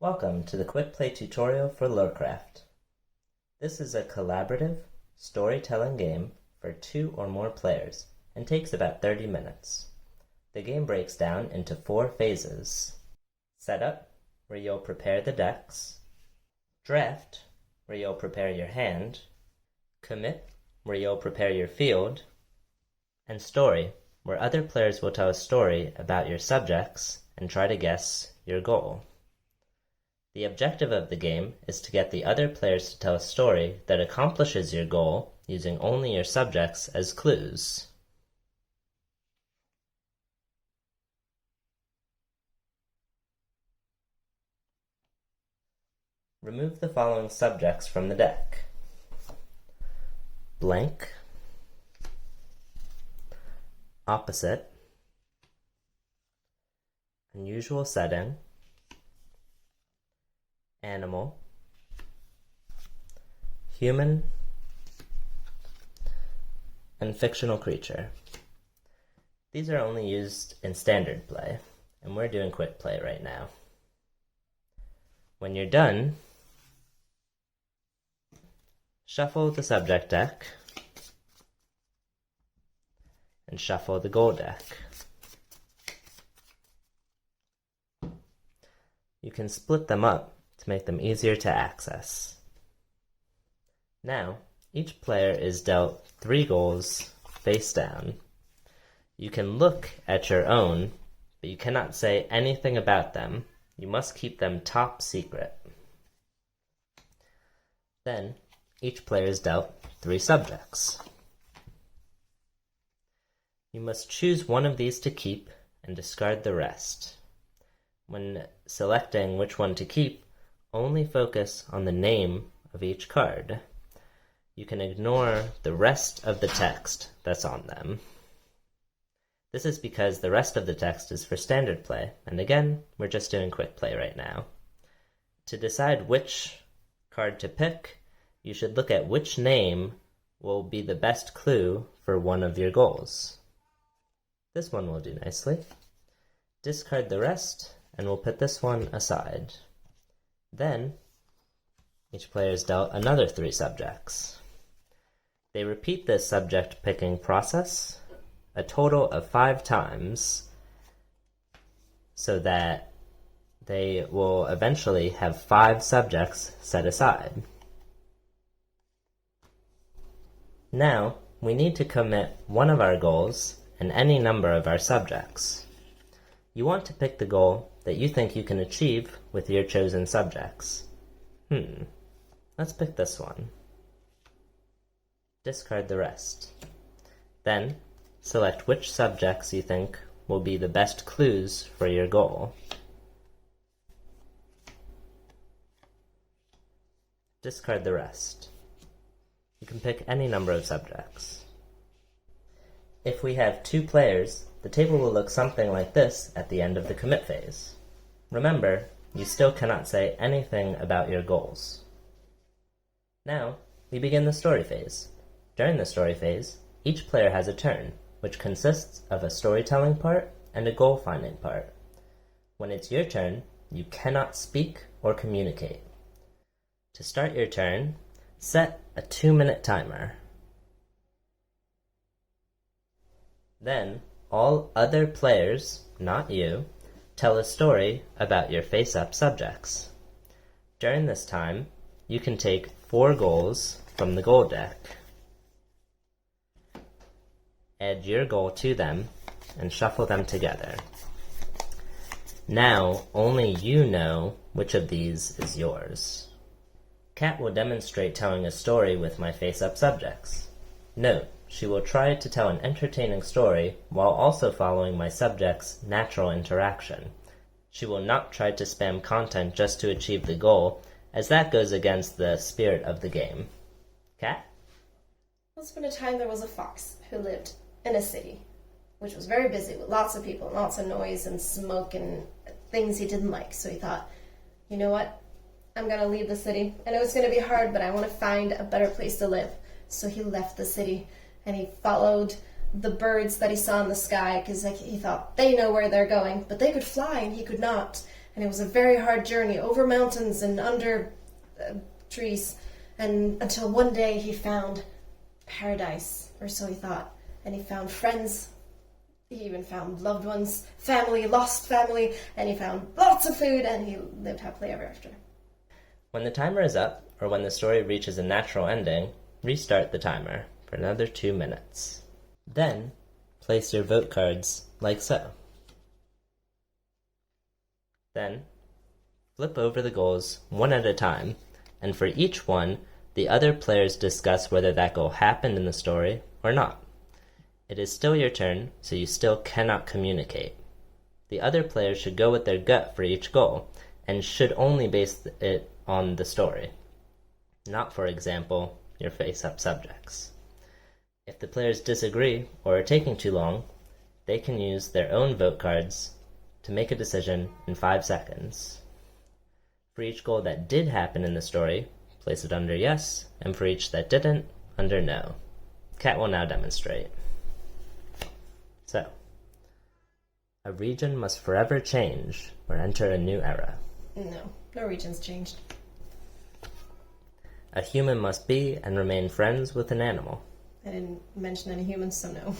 Welcome to the Quick Play tutorial for LoreCraft. This is a collaborative, storytelling game for 2 or more players and takes about 30 minutes. The game breaks down into 4 phases. Setup, where you'll prepare the decks. Draft, where you'll prepare your hand. Commit, where you'll prepare your field. And story, where other players will tell a story about your subjects and try to guess your goal. The objective of the game is to get the other players to tell a story that accomplishes your goal using only your subjects as clues. Remove the following subjects from the deck: blank, opposite, unusual setting, animal, human, and fictional creature. These are only used in standard play, and we're doing quick play right now. When you're done, shuffle the subject deck and shuffle the goal deck. You can split them up to make them easier to access. Now, each player is dealt 3 goals face down. You can look at your own, but you cannot say anything about them. You must keep them top secret. Then, each player is dealt 3 subjects. You must choose one of these to keep and discard the rest. When selecting which one to keep, only focus on the name of each card. You can ignore the rest of the text that's on them. This is because the rest of the text is for standard play, and again, we're just doing quick play right now. To decide which card to pick, you should look at which name will be the best clue for one of your goals. This one will do nicely. Discard the rest, and we'll put this one aside. Then, each player is dealt another 3 subjects. They repeat this subject picking process a total of 5 times, so that they will eventually have 5 subjects set aside. Now, we need to commit one of our goals and any number of our subjects. You want to pick the goal that you think you can achieve with your chosen subjects. Let's pick this one. Discard the rest. Then, select which subjects you think will be the best clues for your goal. Discard the rest. You can pick any number of subjects. If we have 2 players, the table will look something like this at the end of the commit phase. Remember, you still cannot say anything about your goals. Now, we begin the story phase. During the story phase, each player has a turn, which consists of a storytelling part and a goal-finding part. When it's your turn, you cannot speak or communicate. To start your turn, set a 2-minute timer. Then, all other players, not you, tell a story about your face-up subjects. During this time, you can take 4 goals from the goal deck, add your goal to them, and shuffle them together. Now, only you know which of these is yours. Kat will demonstrate telling a story with my face-up subjects. Note, she will try to tell an entertaining story while also following my subjects' natural interaction. She will not try to spam content just to achieve the goal, as that goes against the spirit of the game. Kat? Once upon a time there was a fox who lived in a city, which was very busy with lots of people, lots of noise and smoke and things he didn't like. So he thought, you know what? I'm going to leave the city. I know it's going to be hard, but I want to find a better place to live. So he left the city and he followed the birds that he saw in the sky because he thought they know where they're going, but they could fly and he could not. and it was a very hard journey over mountains and under trees, and until one day he found paradise, or so he thought, and he found friends. He even found loved ones, family, lost family, and he found lots of food, and he lived happily ever after. When the timer is up, or when the story reaches a natural ending, restart the timer for another 2 minutes. Then, place your vote cards like so. Then, flip over the goals one at a time, and for each one, the other players discuss whether that goal happened in the story or not. It is still your turn, so you still cannot communicate. The other players should go with their gut for each goal, and should only base it on the story. Not, for example, your face-up subjects. If the players disagree or are taking too long, they can use their own vote cards to make a decision in 5 seconds. For each goal that did happen in the story, place it under yes, and for each that didn't, under no. Kat will now demonstrate. So, a region must forever change or enter a new era. No region's changed. A human must be and remain friends with an animal. I didn't mention any humans, so no.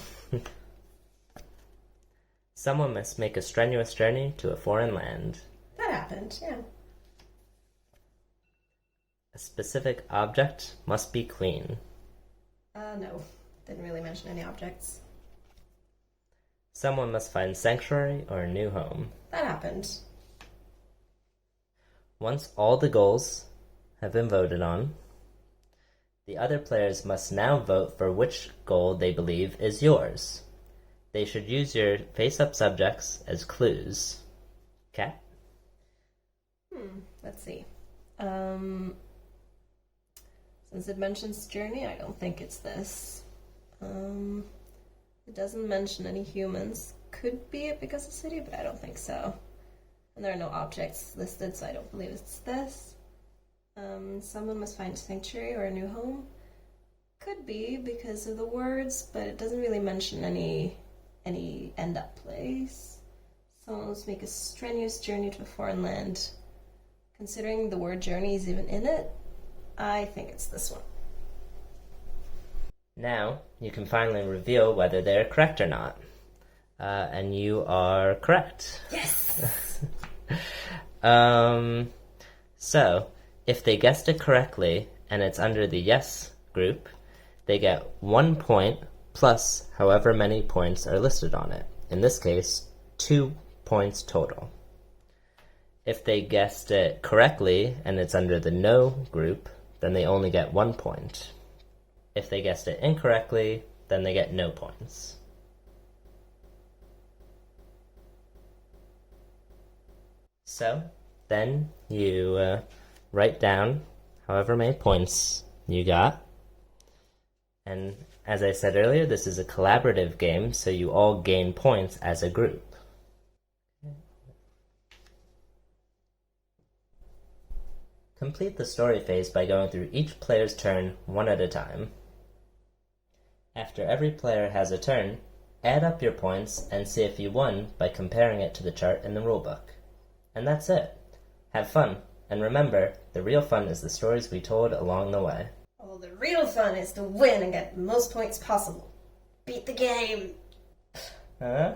Someone must make a strenuous journey to a foreign land. That happened, yeah. A specific object must be clean. No. Didn't really mention any objects. Someone must find sanctuary or a new home. That happened. Once all the goals have been voted on, the other players must now vote for which goal they believe is yours. They should use your face-up subjects as clues. Kat? Let's see. Since it mentions journey, I don't think it's this. It doesn't mention any humans. Could be it because of city, but I don't think so. And there are no objects listed, so I don't believe it's this. Someone must find sanctuary or a new home. Could be because of the words, but it doesn't really mention any end-up place. Someone must make a strenuous journey to a foreign land. Considering the word journey is even in it, I think it's this one. Now, you can finally reveal whether they're correct or not. And you are correct. Yes! So, if they guessed it correctly, and it's under the yes group, they get 1 point plus however many points are listed on it. In this case, 2 points total. If they guessed it correctly, and it's under the no group, then they only get 1 point. If they guessed it incorrectly, then they get no points. So, then you write down however many points you got. And as I said earlier, this is a collaborative game, so you all gain points as a group. Complete the story phase by going through each player's turn one at a time. After every player has a turn, add up your points and see if you won by comparing it to the chart in the rulebook. And that's it. Have fun, and remember, the real fun is the stories we told along the way. Oh, the real fun is to win and get the most points possible. Beat the game! Huh?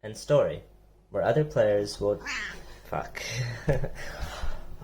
And story, where other players will... Fuck.